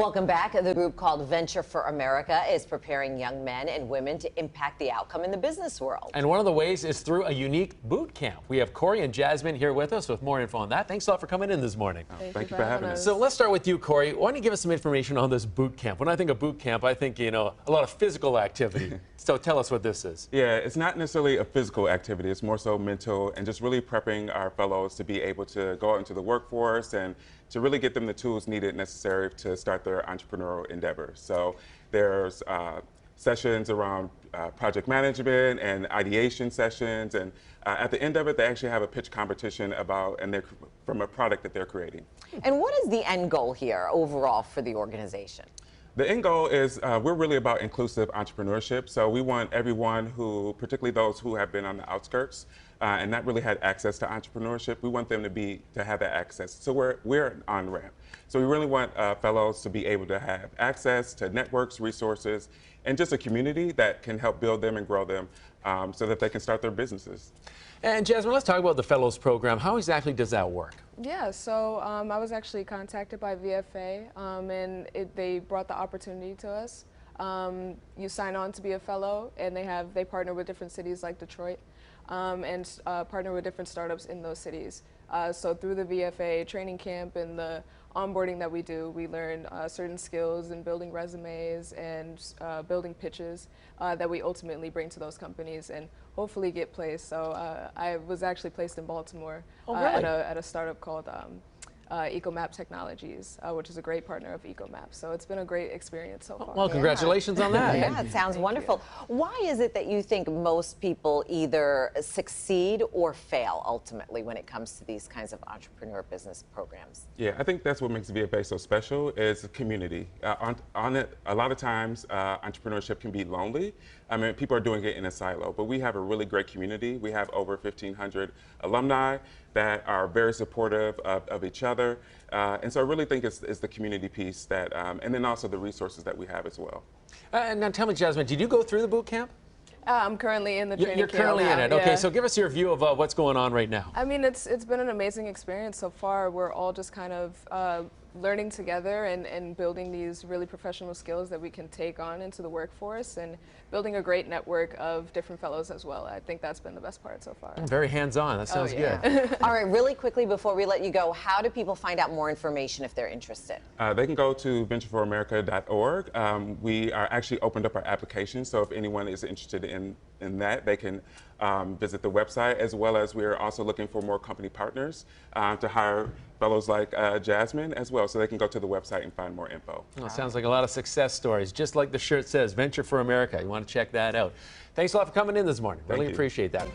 Welcome back. The group called Venture for America is preparing young men and women to impact the outcome in the business world. And one of the ways is through a unique boot camp. We have Corey and Jasmine here with us with more info on that. Thanks a lot for coming in this morning. Thank you for having us. So let's start with you, Corey. Why don't you give us some information on this boot camp? When I think of boot camp, I think, a lot of physical activity. So tell us what this is. Yeah, it's not necessarily a physical activity. It's more so mental and just really prepping our fellows to be able to go out into the workforce and to really get them the tools needed necessary to start their entrepreneurial endeavors. So there's sessions around project management and ideation sessions, and at the end of it, they actually have a pitch competition from a product that they're creating. And what is the end goal here overall for the organization? The end goal is we're really about inclusive entrepreneurship. So we want everyone who, particularly those who have been on the outskirts and not really had access to entrepreneurship, we want them to have that access. So we're an on-ramp. So we really want fellows to be able to have access to networks, resources, and just a community that can help build them and grow them so that they can start their businesses. And Jasmine, let's talk about the Fellows Program. How exactly does that work? Yeah, so I was actually contacted by VFA, and they brought the opportunity to us. You sign on to be a fellow, and they partner with different cities like Detroit, and partner with different startups in those cities. So through the VFA training camp and the onboarding that we do, we learn certain skills in building resumes and building pitches that we ultimately bring to those companies and hopefully get placed. So I was actually placed in Baltimore at a startup called EcoMap Technologies, which is a great partner of EcoMap. So it's been a great experience so far. Well, congratulations on that. Yeah, it sounds wonderful. Why is it that you think most people either succeed or fail ultimately when it comes to these kinds of entrepreneur business programs? Yeah, I think that's what makes VFA so special is the community. On it, a lot of times entrepreneurship can be lonely. I mean, people are doing it in a silo, but we have a really great community. We have over 1,500 alumni that are very supportive of each other. And so I really think it's the community piece that, and then also the resources that we have as well. Now tell me, Jasmine, did you go through the boot camp? I'm currently in the training camp. You're currently in it. Yeah. Okay, so give us your view of what's going on right now. I mean, it's been an amazing experience so far. We're all just kind of learning together and building these really professional skills that we can take on into the workforce and building a great network of different fellows as well. I think that's been the best part so far. Very hands-on. That sounds good. All right, really quickly before we let you go, how do people find out more information if they're interested? They can go to ventureforamerica.org. We are actually opened up our application, so if anyone is interested in that, they can visit the website, as well as we are also looking for more company partners to hire fellows like Jasmine as well, so they can go to the website and find more info. Well, it sounds like a lot of success stories, just like the shirt says, Venture for America. You want to check that out. Thanks a lot for coming in this morning. Really appreciate that.